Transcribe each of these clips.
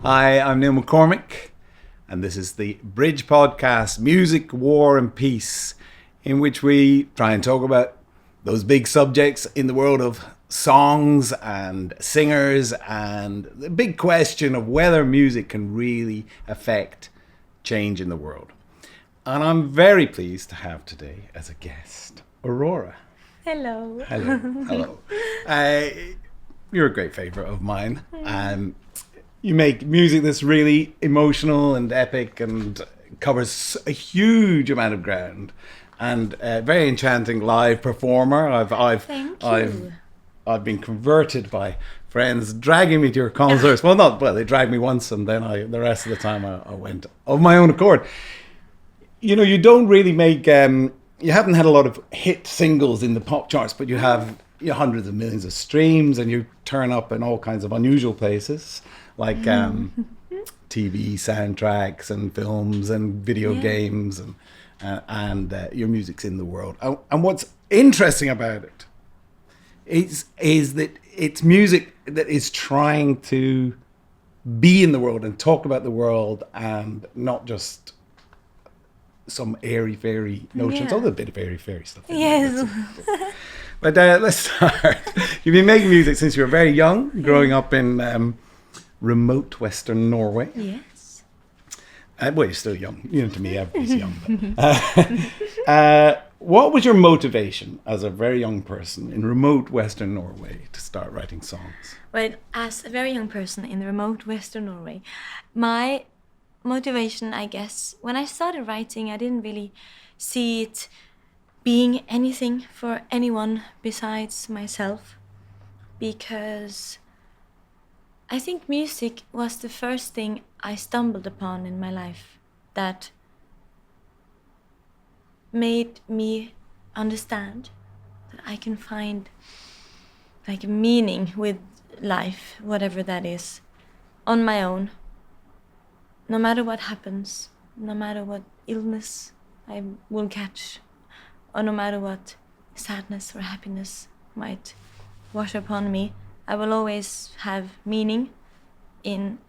Hi, I'm Neil McCormick, and this is the Bridge podcast, Music, War and Peace, in which we try and talk about those big subjects in the world of songs and singers and the big question of whether music can really affect change in the world. And I'm very pleased to have today as a guest, Aurora. Hello. Hello. You're a great favourite of mine. You make music that's really emotional and epic and covers a huge amount of ground, and a very enchanting live performer. Thank you. I've been converted by friends dragging me to your concerts. They dragged me once, and then the rest of the time I went of my own accord. You know, you don't really make you haven't had a lot of hit singles in the pop charts, but you have hundreds of millions of streams, and you turn up in all kinds of unusual places, like TV soundtracks and films and video games, and your music's in the world. And what's interesting about it is that it's music that is trying to be in the world and talk about the world, and not just some airy-fairy notions, although a bit of airy-fairy stuff. Yes. But let's start. You've been making music since you were very young, growing up in remote Western Norway. Yes. Well, you're still young. You know, to me, everybody's young. What was your motivation as a very young person in remote Western Norway to start writing songs? Well, as a very young person in remote Western Norway, my motivation, I guess, when I started writing, I didn't really see it being anything for anyone besides myself, because I think music was the first thing I stumbled upon in my life that made me understand that I can find like a meaning with life, whatever that is, on my own. No matter what happens, no matter what illness I will catch, or no matter what sadness or happiness might wash upon me, I will always have meaning in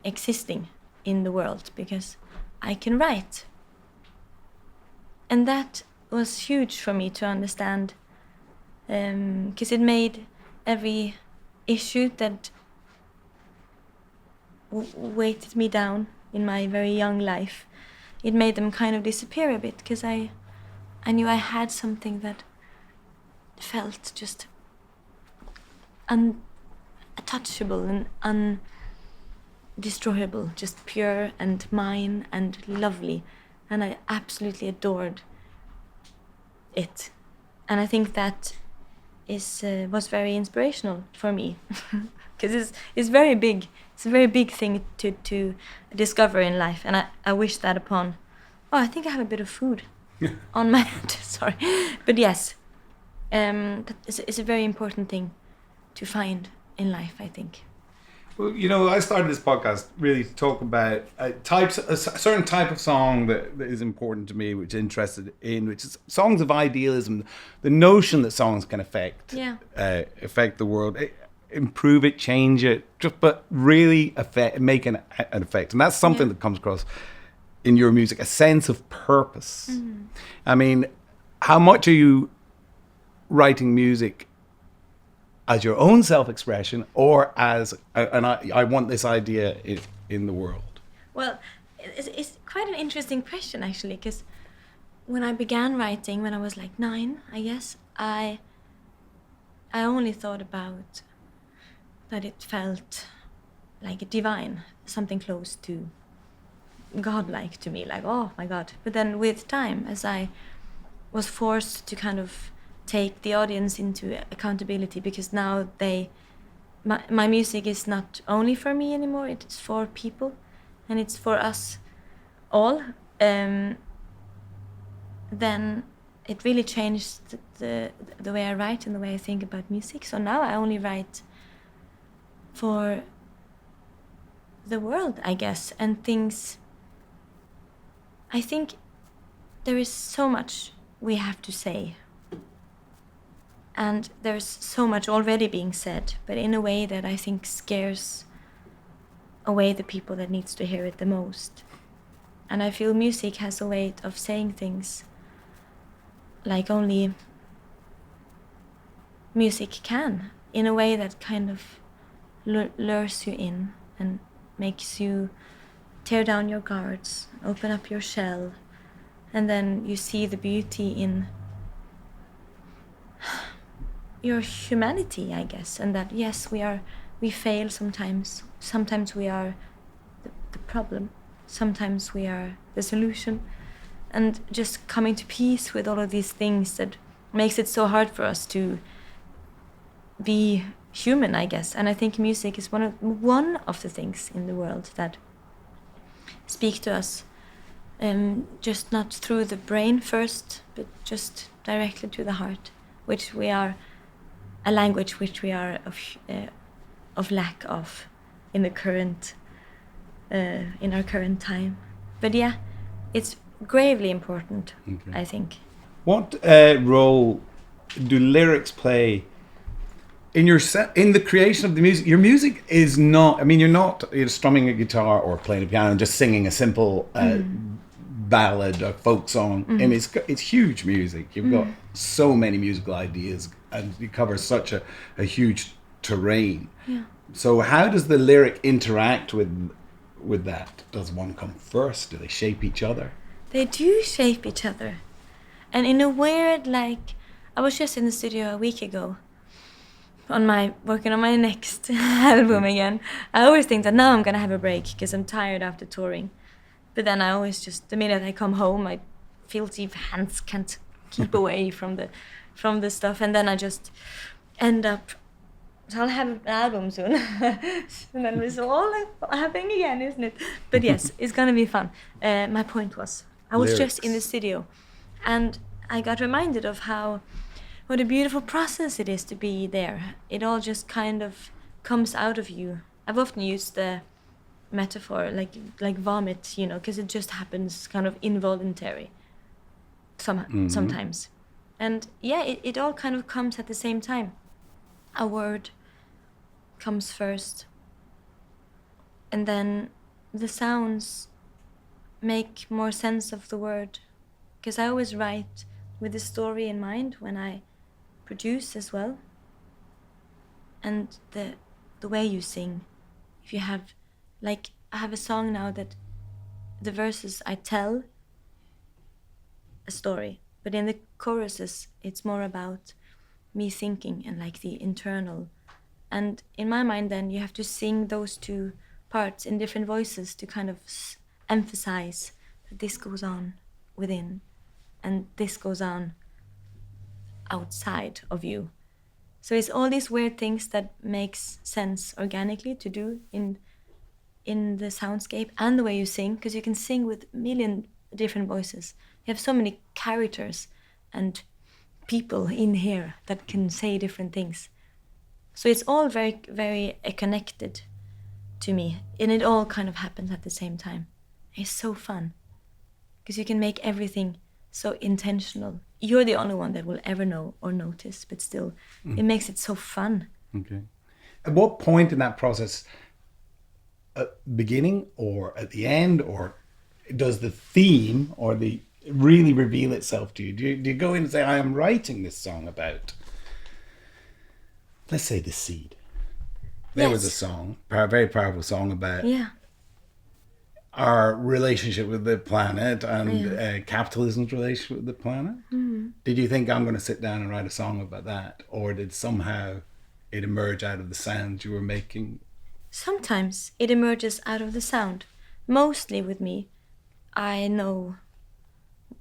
existing in the world, because I can write. And that was huge for me to understand, because it made every issue that weighted me down in my very young life, it made them kind of disappear a bit, because I knew I had something that felt just untouchable and undestroyable, just pure and mine and lovely, and I absolutely adored it. And I think that was very inspirational for me, because it's very big. It's a very big thing to discover in life, and I wish that upon. Oh, I think I have a bit of food on my hand. Sorry, but yes, it's a very important thing to find in life, I think. Well, you know, I started this podcast really to talk about a certain type of song that is important to me, which I'm interested in, which is songs of idealism. The notion that songs can affect the world, improve it, change it, but really make an effect. And that's something that comes across in your music, a sense of purpose. Mm-hmm. I mean, how much are you writing music as your own self-expression, or as I want this idea in the world? Well, it's quite an interesting question, actually, because when I began writing, when I was like 9, I guess, I only thought about that it felt like a divine, something close to godlike to me, like, oh my God. But then with time, as I was forced to kind of take the audience into accountability, because now my music is not only for me anymore, it's for people, and it's for us all, then it really changed the way I write and the way I think about music. So now I only write for the world, I guess, and things. I think there is so much we have to say, and there's so much already being said, but in a way that I think scares away the people that needs to hear it the most. And I feel music has a way of saying things like only music can, in a way that kind of lures you in and makes you tear down your guards, open up your shell, and then you see the beauty in your humanity, I guess, and that yes, we fail sometimes. Sometimes we are the problem. Sometimes we are the solution. And just coming to peace with all of these things that makes it so hard for us to be human, I guess. And I think music is one of the things in the world that speak to us, just not through the brain first, but just directly to the heart, which we are a language which we are of lack of in the current in our current time. But yeah, it's gravely important, I think. What role do lyrics play in in the creation of the music? Your music is not, I mean, you're strumming a guitar or playing a piano and just singing a simple ballad or folk song. I mean, it's huge music. You've got so many musical ideas and you cover such a huge terrain. Yeah. So how does the lyric interact with that? Does one come first? Do they shape each other? They do shape each other. And in a weird, like, I was just in the studio a week ago working on my next album again. I always think that now I'm gonna have a break because I'm tired after touring. But then I always just, the minute I come home, my filthy hands can't keep away from the stuff, and then I just end up. So I'll have an album soon, and then it's all happening again, isn't it? But yes, it's gonna be fun. My point was, I was Lyrics. just in the studio, and I got reminded of what a beautiful process it is to be there. It all just kind of comes out of you. I've often used the metaphor like vomit, because it just happens kind of involuntary sometimes. And yeah, it all kind of comes at the same time. A word comes first, and then the sounds make more sense of the word, because I always write with the story in mind when I produce as well. And the way you sing, if you have, like, I have a song now that the verses I tell a story, but in the choruses it's more about me thinking and like the internal. And in my mind then you have to sing those two parts in different voices to kind of emphasize that this goes on within and this goes on outside of you. So it's all these weird things that makes sense organically to do in the soundscape and the way you sing, because you can sing with a million different voices. You have so many characters and people in here that can say different things. So it's all very, very connected to me, and it all kind of happens at the same time. It's so fun because you can make everything so intentional. You're the only one that will ever know or notice, but still it makes it so fun. Okay. At what point in that process, at the beginning or at the end, or does the theme or the really reveal itself to you? Do you go in and say, I am writing this song about, let's say, the seed? There was a song, a very powerful song about our relationship with the planet and capitalism's relationship with the planet. Did you think, I'm going to sit down and write a song about that? Or did somehow it emerge out of the sounds you were making? Sometimes it emerges out of the sound. Mostly with me, I know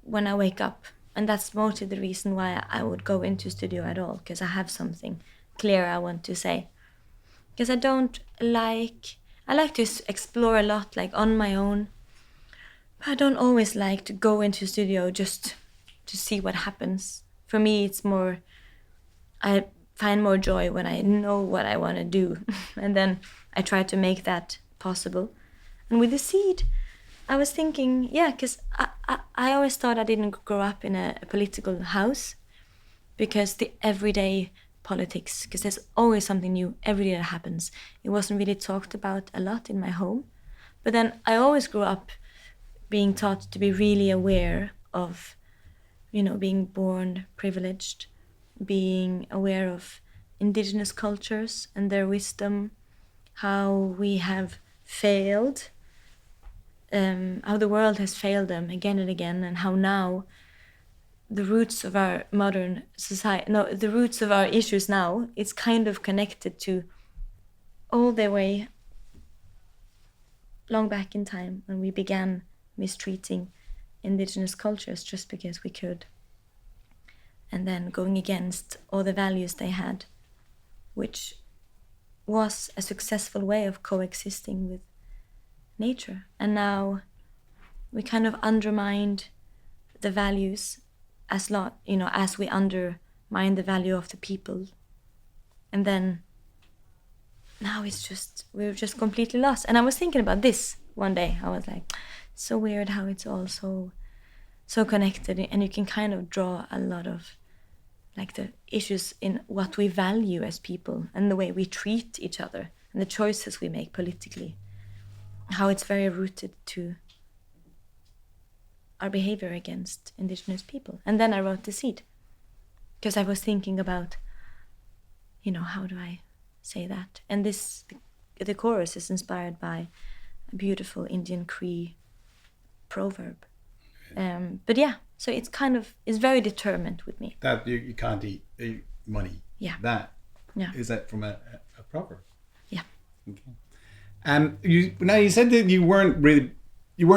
when I wake up. And that's mostly the reason why I would go into studio at all, because I have something clear I want to say. Because I like to explore a lot, like on my own. But I don't always like to go into studio just to see what happens. For me, it's more, I find more joy when I know what I want to do. And then I try to make that possible. And with the seed, I was thinking, because I always thought I didn't grow up in a political house, because the everyday politics, because there's always something new every day that happens. It wasn't really talked about a lot in my home. But then I always grew up being taught to be really aware of, being born privileged, being aware of indigenous cultures and their wisdom, how we have failed, how the world has failed them again and again, and how now the roots of our modern society, the roots of our issues now, it's kind of connected to all the way long back in time when we began mistreating indigenous cultures just because we could, and then going against all the values they had, which was a successful way of coexisting with nature. And now we kind of undermined the values as we undermine the value of the people, and then now we're just completely lost. And I was thinking about this one day. I was like, so weird how it's all so connected, and you can kind of draw a lot of like the issues in what we value as people and the way we treat each other and the choices we make politically, how it's very rooted to our behavior against indigenous people. And then I wrote The Seed, because I was thinking about, how do I say that? And the chorus is inspired by a beautiful Indian Cree proverb. But yeah, so it's very determined with me. That you can't eat money. Yeah. That. Yeah. Is that from a proverb? Yeah. Okay. You said that you weren't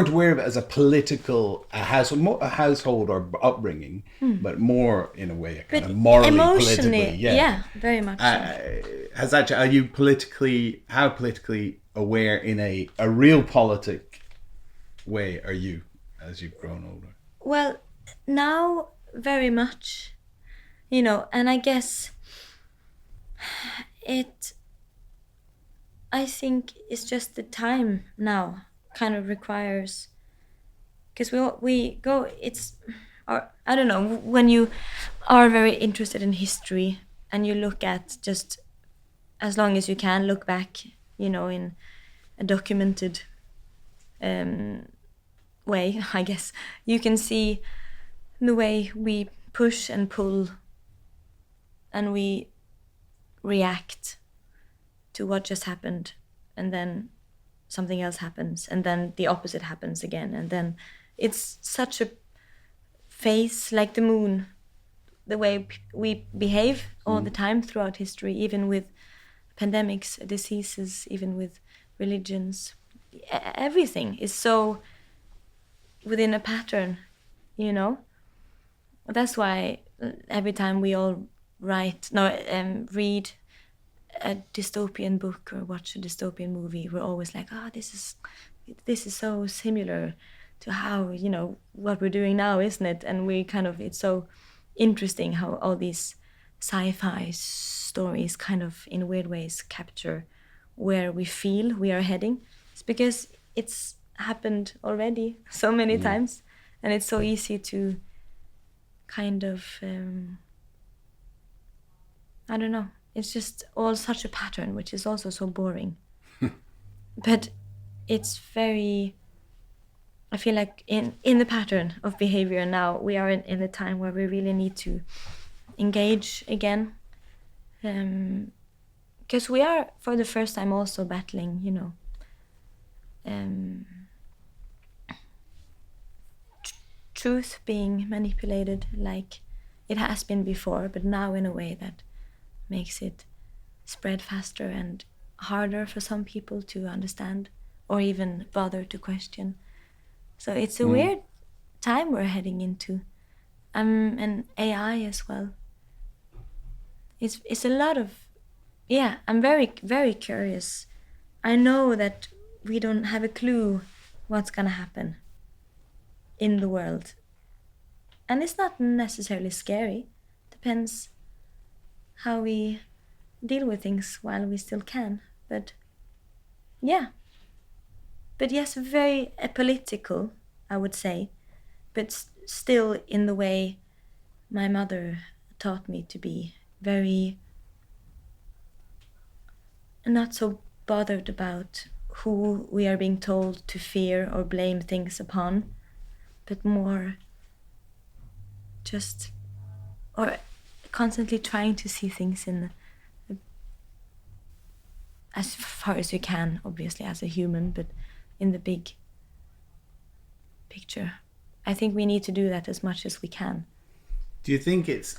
aware of it as a political household or upbringing, but more in a way a kind of morally, politically. Yeah, very much. Are you politically aware in a real politic way? Are you, as you've grown older? Well, now very much, and I guess I think it's just the time now kind of requires, because we go, I don't know, when you are very interested in history and you look at, just as long as you can look back, in a documented way, I guess, you can see the way we push and pull and we react to what just happened, and then something else happens, and then the opposite happens again, and then it's such a phase, like the moon, the way we behave all the time throughout history, even with pandemics, diseases, even with religions. Everything is so within a pattern, That's why every time we all read a dystopian book or watch a dystopian movie, we're always like, this is so similar to how, what we're doing now, isn't it? And it's so interesting how all these sci-fi stories kind of in weird ways capture where we feel we are heading. It's because it's happened already so many times, and it's so easy to kind of I don't know, it's just all such a pattern, which is also so boring. But it's very, I feel like in the pattern of behavior now, we are in a time where we really need to engage again, because we are for the first time also battling, truth being manipulated like it has been before, but now in a way that makes it spread faster and harder for some people to understand or even bother to question. So it's a weird time we're heading into. And AI as well. It's a lot of, I'm very, very curious. I know that we don't have a clue what's gonna happen in the world. And it's not necessarily scary. Depends how we deal with things while we still can. But yes, very political, I would say, but still in the way my mother taught me to be, very not so bothered about who we are being told to fear or blame things upon, but more just, or constantly trying to see things in as far as you can, obviously as a human, but in the big picture. I think we need to do that as much as we can. Do you think it's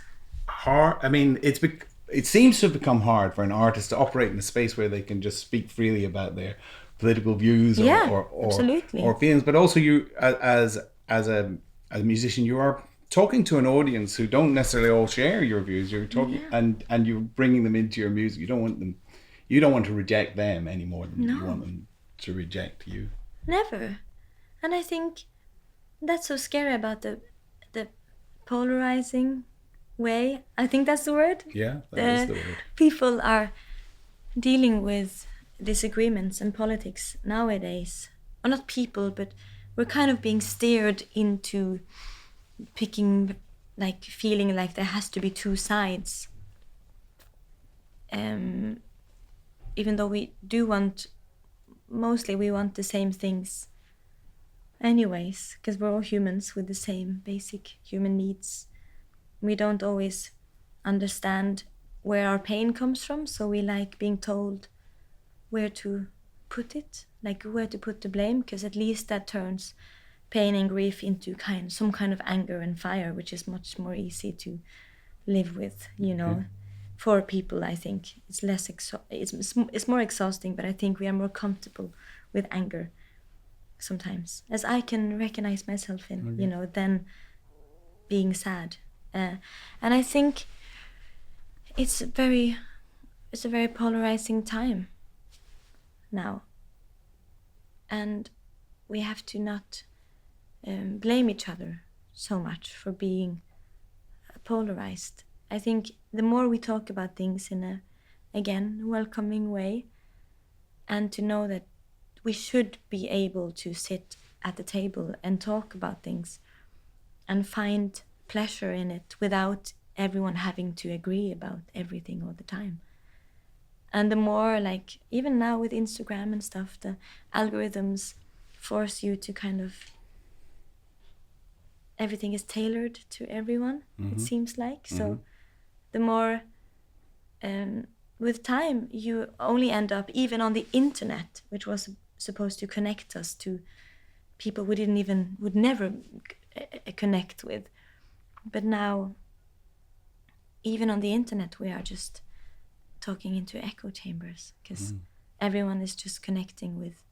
hard? I mean, it seems to have become hard for an artist to operate in a space where they can just speak freely about their political views or absolutely. or feelings. But also, you as a musician, you are talking to an audience who don't necessarily all share your views. You're talking and you're bringing them into your music. You don't want to reject them any more than you want them to reject you. Never. And I think that's so scary about the polarizing way. I think that's the word. Yeah, that is the word. People are dealing with disagreements and politics nowadays. Or not people, but we're kind of being steered into picking, like feeling like there has to be two sides. Even though we want the same things anyways, because we're all humans with the same basic human needs. We don't always understand where our pain comes from, so we like being told where to put it, like where to put the blame, because at least that turns pain and grief into some kind of anger and fire, which is much more easy to live with, for people. I think it's less it's more exhausting, but I think we are more comfortable with anger sometimes, as I can recognize myself in, than being sad. And I think it's a very polarizing time now, and we have to not blame each other so much for being polarized. I think the more we talk about things in a, again, welcoming way, and to know that we should be able to sit at the table and talk about things and find pleasure in it without everyone having to agree about everything all the time. And the more, like, even now with Instagram and stuff, the algorithms force you to kind of, everything is tailored to everyone, it seems like. So the more, with time, you only end up, even on the internet, which was supposed to connect us to people we would never connect with. But now, even on the internet, we are just talking into echo chambers, because everyone is just connecting with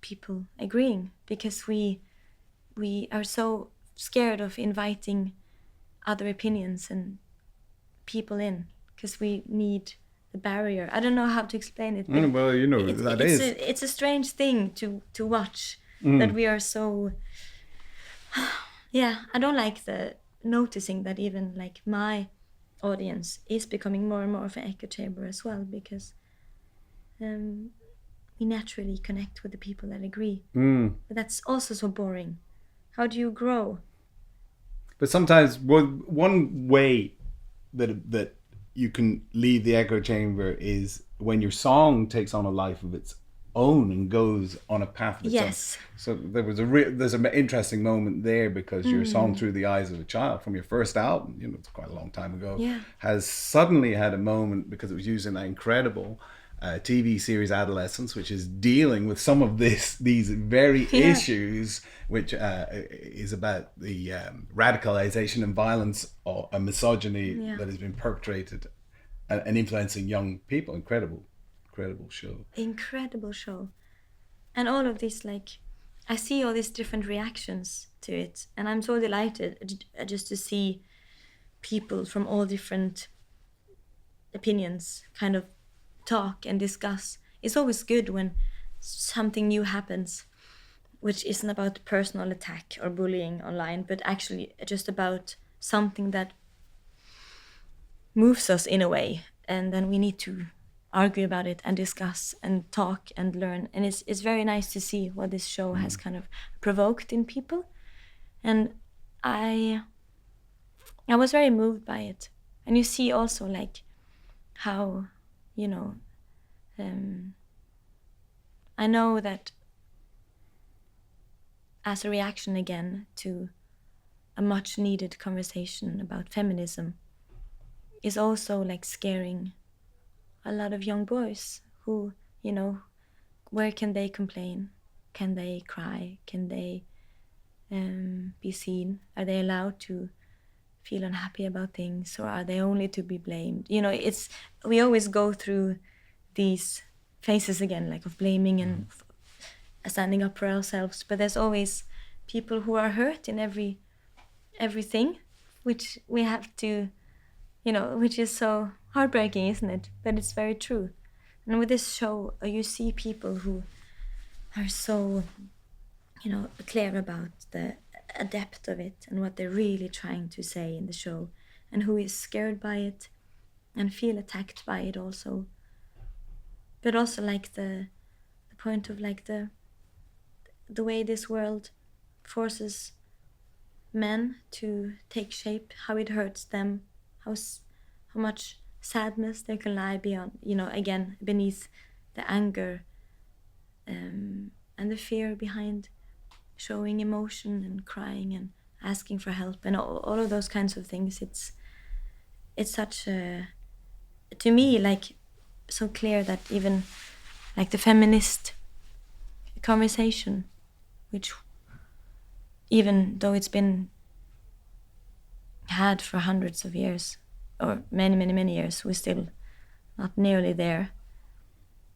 people agreeing, because we are so scared of inviting other opinions and people in, because we need the barrier. I don't know how to explain it. Well, it's a strange thing to watch, that we are so. Yeah, I don't like the noticing that even like my audience is becoming more and more of an echo chamber as well, because we naturally connect with the people that agree. But that's also so boring. How do you grow? But sometimes one way that you can leave the echo chamber is when your song takes on a life of its own and goes on a path of its own. Yes. So there's an interesting moment there, because your song Through the Eyes of a Child from your first album, it's quite a long time ago, has suddenly had a moment because it was used in that incredible TV series Adolescence, which is dealing with some of these very issues, which is about the radicalization and violence and misogyny that has been perpetrated and influencing young people. Incredible show. And all of this, like, I see all these different reactions to it, and I'm so delighted just to see people from all different opinions kind of talk and discuss. It's always good when something new happens, which isn't about personal attack or bullying online, but actually just about something that moves us in a way, and then we need to argue about it and discuss and talk and learn. And it's very nice to see what this show has kind of provoked in people. And I was very moved by it. And you see also like how, I know that as a reaction again to a much needed conversation about feminism is also like scaring a lot of young boys who, you know, where can they complain? Can they cry? Can they be seen? Are they allowed to feel unhappy about things, or are they only to be blamed? You know, we always go through these phases again, like of blaming and standing up for ourselves. But there's always people who are hurt in everything, which we have to, you know, which is so heartbreaking, isn't it? But it's very true. And with this show, you see people who are so, you know, clear about the depth of it and what they're really trying to say in the show, and who is scared by it and feel attacked by it also. But also like the point of like the way this world forces men to take shape, how it hurts them, how much sadness there can lie beyond, you know, again, beneath the anger and the fear behind showing emotion and crying and asking for help and all of those kinds of things. It's such a, to me, like so clear that even like the feminist conversation, which even though it's been had for hundreds of years or many years, we're still not nearly there.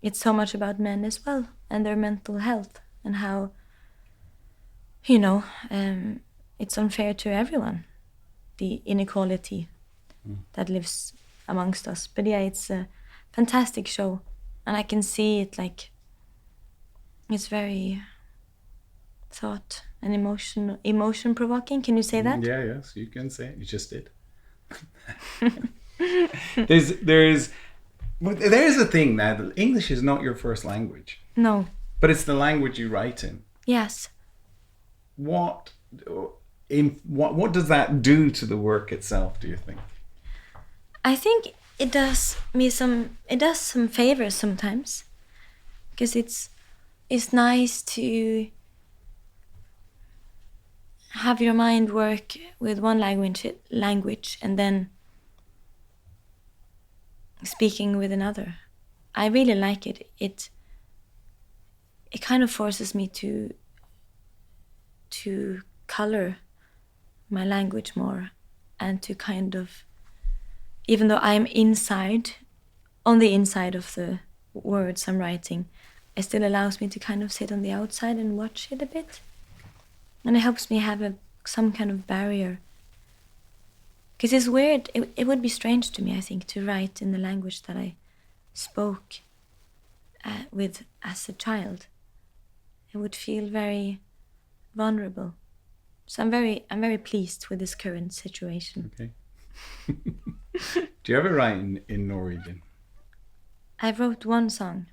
It's so much about men as well and their mental health and how, you know, it's unfair to everyone, the inequality that lives amongst us. But yeah, it's a fantastic show, and I can see it like it's very thought and emotion provoking. Can you say that? Yeah, yes, you can say it. You just did. there's a thing now that English is not your first language. No. But it's the language you write in. Yes. What does that do to the work itself, do you think? I think it does some favors sometimes, because it's nice to have your mind work with one language and then speaking with another. I really like it. It kind of forces me to color my language more, and to kind of, even though I'm on the inside of the words I'm writing, it still allows me to kind of sit on the outside and watch it a bit. And it helps me have some kind of barrier. Because it's weird, it would be strange to me, I think, to write in the language that I spoke with as a child. It would feel very vulnerable. So I'm very pleased with this current situation. Okay. Do you ever write in Norwegian? I wrote one song.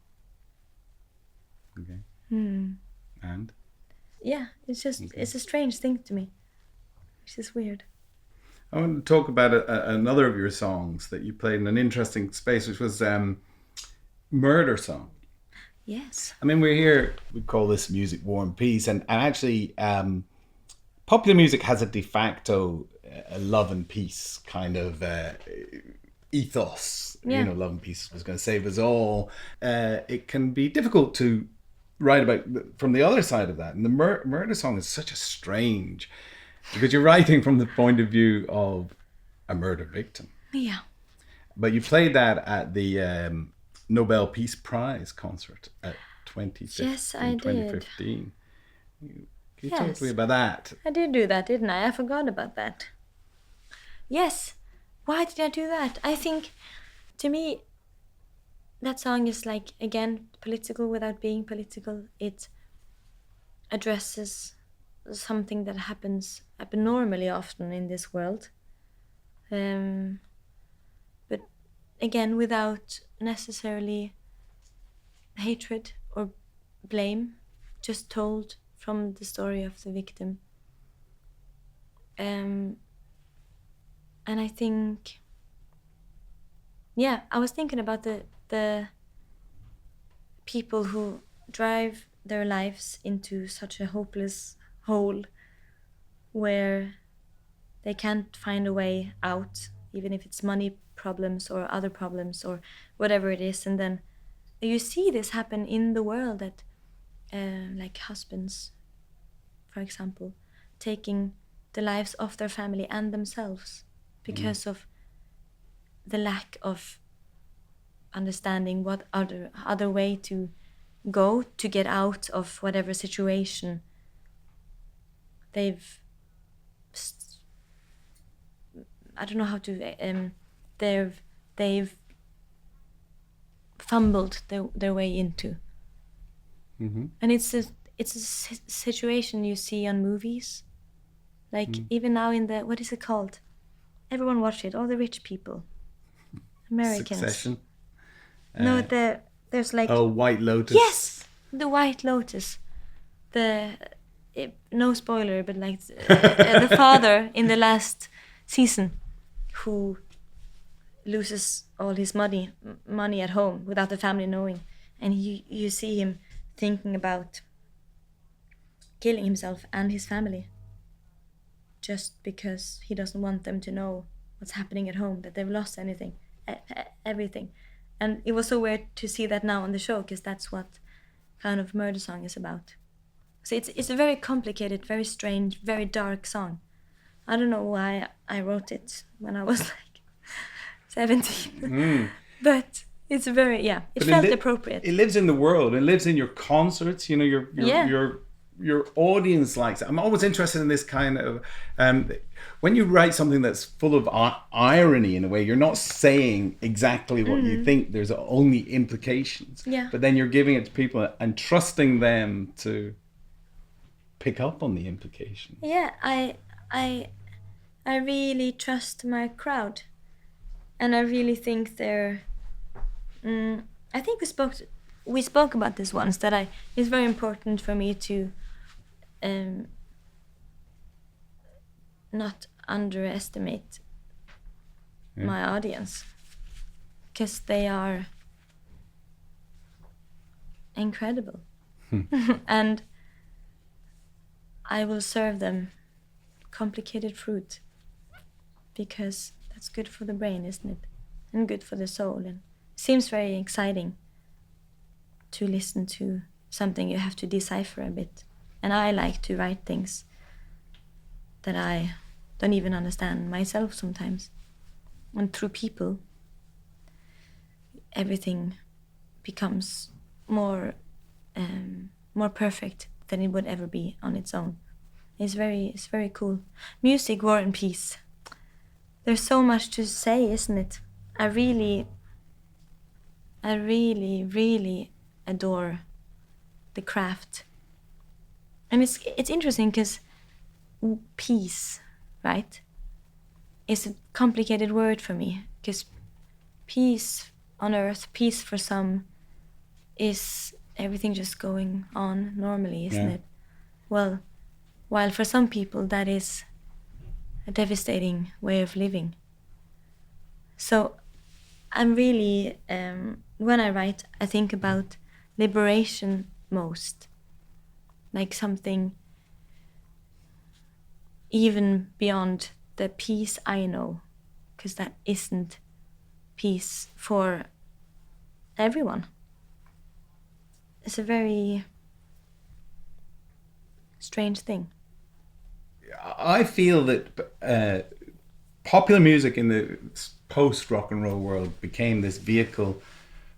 Okay. And? Yeah, it's just, it's a strange thing to me, which is weird. I want to talk about another of your songs that you played in an interesting space, which was Murder Song. Yes. I mean, we call this music War and Peace, and actually popular music has a de facto love and peace kind of ethos. Yeah. You know, love and peace was going to save us all. It can be difficult to write about from the other side of that. And the Murder Song is such a strange, because you're writing from the point of view of a murder victim. Yeah. But you played that at the Nobel Peace Prize concert at 2015. Yes, I did. 2015. Can you talk to me about that? I did do that, didn't I? I forgot about that. Yes. Why did I do that? I think, to me, that song is like, again, political without being political. It addresses something that happens abnormally often in this world. But again, without necessarily hatred or blame, just told from the story of the victim. And I think, yeah, I was thinking about the people who drive their lives into such a hopeless hole where they can't find a way out, even if it's money problems or other problems or whatever it is. And then you see this happen in the world, that like husbands, for example, taking the lives of their family and themselves because of the lack of understanding what other way to go to get out of whatever situation they've I don't know how to they've fumbled their way into. And it's a situation you see on movies, like even now in the, what is it called, everyone watch it, all the rich people, Americans. Succession. No, there's like, White Lotus. yes, the White Lotus, no spoiler, but like the father in the last season who loses all his money at home without the family knowing, and you see him thinking about killing himself and his family just because he doesn't want them to know what's happening at home, that they've lost everything. And it was so weird to see that now on the show, because that's what kind of Murder Song is about. So it's a very complicated, very strange, very dark song. I don't know why I wrote it when I was like 17. But it's very, it felt appropriate. It lives in the world. It lives in your concerts. You know, your audience likes it. I'm always interested in this kind of when you write something that's full of irony in a way, you're not saying exactly what you think. There's only implications. Yeah. But then you're giving it to people and trusting them to pick up on the implications. Yeah, I really trust my crowd, and I really think they're. I think we spoke about this once, that it's very important for me to not underestimate my audience, because they are incredible. And I will serve them complicated fruit, because that's good for the brain, isn't it? And good for the soul. And it seems very exciting to listen to something you have to decipher a bit. And I like to write things that I don't even understand myself sometimes. And through people, everything becomes more perfect than it would ever be on its own. It's very cool. Music, War and Peace. There's so much to say, isn't it? I really adore the craft. And it's interesting because peace, right, is a complicated word for me, because peace on earth, peace for some, is everything just going on normally, isn't it? Well, while for some people that is a devastating way of living. So I'm really, when I write, I think about liberation most, like something even beyond the peace I know, because that isn't peace for everyone. It's a very strange thing. I feel that popular music in the post-rock and roll world became this vehicle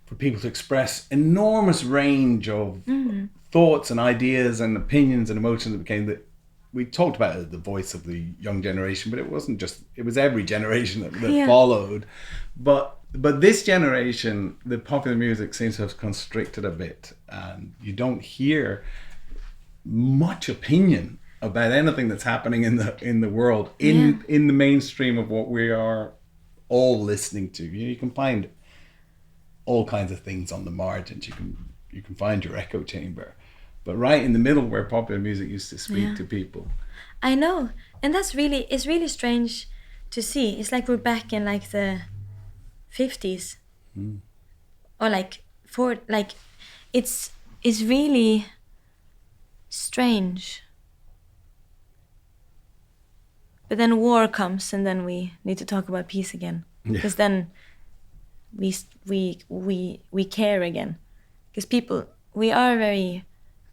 for people to express enormous range of thoughts and ideas and opinions and emotions. It became that we talked about it as the voice of the young generation, but it wasn't just, it was every generation that followed. But this generation, the popular music seems to have constricted a bit, and you don't hear much opinion about anything that's happening in the world in the mainstream of what we are all listening to. You can find all kinds of things on the margins. You can find your echo chamber, but right in the middle where popular music used to speak to people. I know, and it's really strange to see. It's like we're back in like the 50s, or like it's really strange. But then war comes, and then we need to talk about peace again, because then we care again, because people, we are very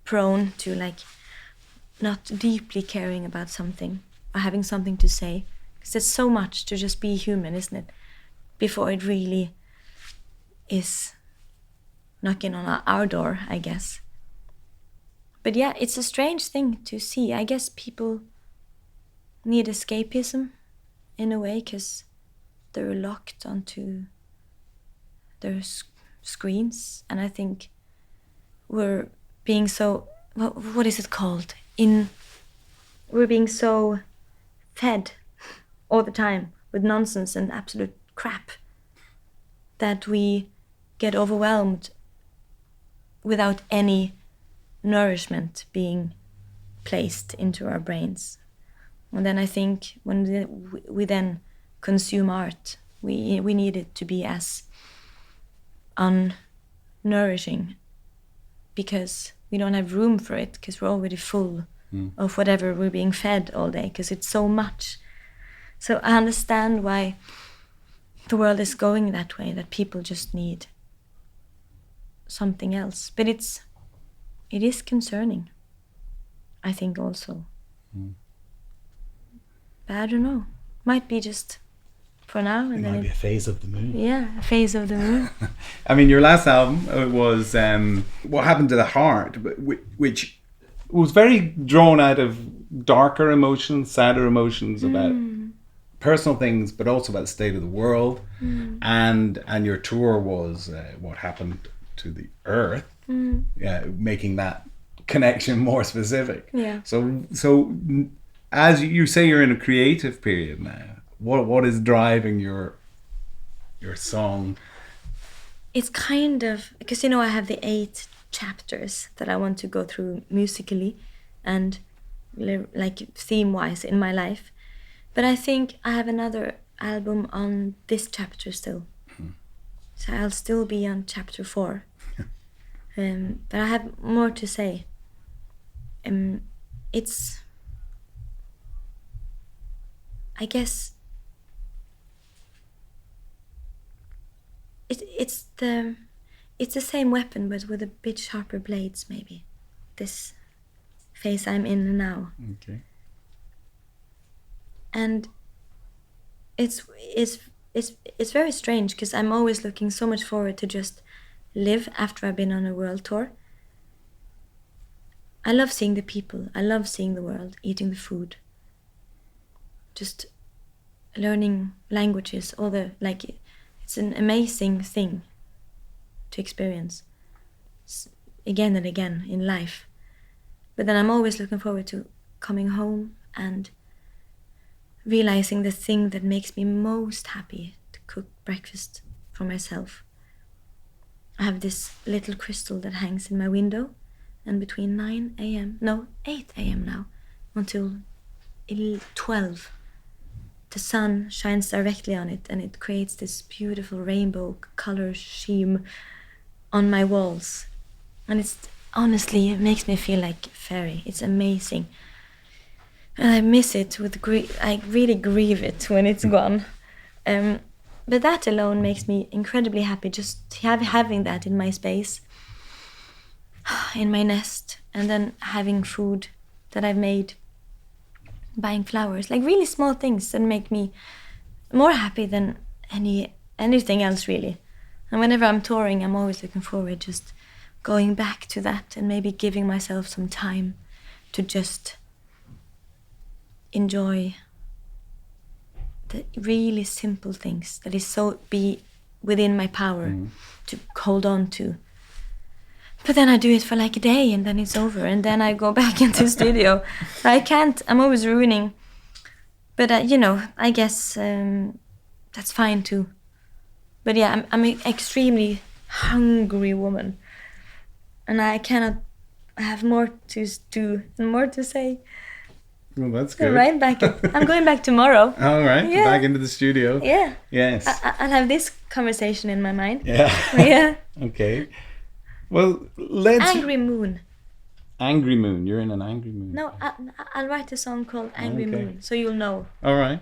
prone to like not deeply caring about something or having something to say, because there's so much to just be human, isn't it, before it really is knocking on our door, I guess. But yeah, it's a strange thing to see. I guess people need escapism in a way, because they're locked onto their screens, and I think we're being so, what is it called? We're being so fed all the time with nonsense and absolute crap that we get overwhelmed without any nourishment being placed into our brains. And then I think when we then consume art, we need it to be as unnourishing, because we don't have room for it, because we're already full of whatever we're being fed all day, because it's so much. So I understand why the world is going that way, that people just need something else. But it is concerning, I think, also. But I don't know. Might be just for now. And it might be a phase of the moon. Yeah, a phase of the moon. I mean, your last album was What Happened to the Heart, which was very drawn out of darker emotions, sadder emotions about personal things, but also about the state of the world. And your tour was What Happened to the Earth, making that connection more specific. Yeah. So as you say, you're in a creative period now. What is driving your song? It's kind of, because I have the 8 chapters that I want to go through musically and like theme-wise in my life. But I think I have another album on this chapter still. So I'll still be on chapter 4. But I have more to say. It's, I guess, it's the same weapon, but with a bit sharper blades, maybe. This phase I'm in now. Okay. And it's very strange, because I'm always looking so much forward to just live after I've been on a world tour. I love seeing the people. I love seeing the world, eating the food, just learning languages, it's an amazing thing to experience again and again in life. But then I'm always looking forward to coming home and realizing the thing that makes me most happy, to cook breakfast for myself. I have this little crystal that hangs in my window, and between 8 a.m. now, until 12, the sun shines directly on it, and it creates this beautiful rainbow color scheme on my walls. And it makes me feel like a fairy. It's amazing. And I miss it I really grieve it when it's gone. But that alone makes me incredibly happy, just having that in my space, in my nest, and then having food that I've made, buying flowers, like really small things that make me more happy than anything else, really. And whenever I'm touring, I'm always looking forward just going back to that, and maybe giving myself some time to just enjoy the really simple things that is so be within my power to hold on to. But then I do it for like a day, and then it's over, and then I go back into the studio. I'm always ruining. But I guess that's fine too. But yeah, I'm an extremely hungry woman, and I have more to do and more to say. Well, that's good. I'm going back tomorrow. All right, yeah. Back into the studio. Yeah. Yes. I'll have this conversation in my mind. Yeah. Yeah. Okay. Well, let's... Angry Moon. Angry Moon. You're in an angry moon. No, I'll write a song called Angry Okay. Moon, so you'll know. All right.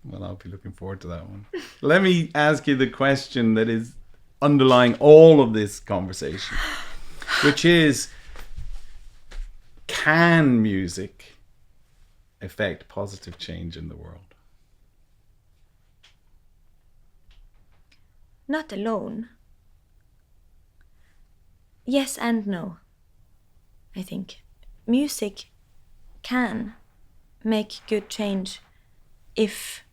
Well, I'll be looking forward to that one. Let me ask you the question that is underlying all of this conversation, which is, can music affect positive change in the world? Not alone. Yes and no, I think. Music can make good change if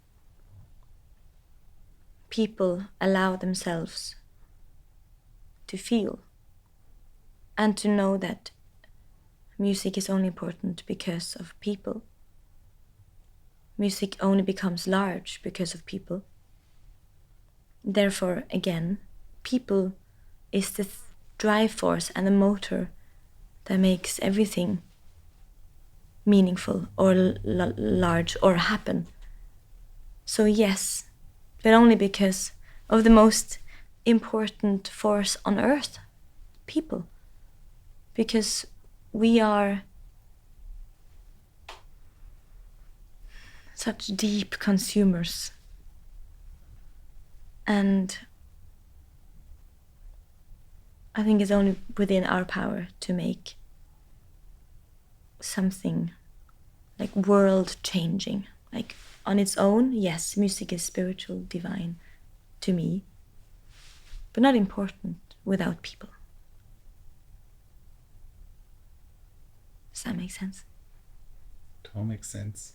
people allow themselves to feel and to know that music is only important because of people. Music only becomes large because of people. Therefore, again, people is the drive force and the motor that makes everything meaningful or large or happen. So yes, but only because of the most important force on earth, people. Because we are such deep consumers. And I think it's only within our power to make something like world changing. Like on its own, yes, music is spiritual, divine to me, but not important without people. Does that make sense? It all makes sense.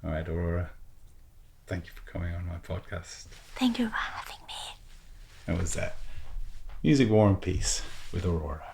All right, Aurora. Thank you for coming on my podcast. Thank you for having me. That was Music, War and Peace with Aurora.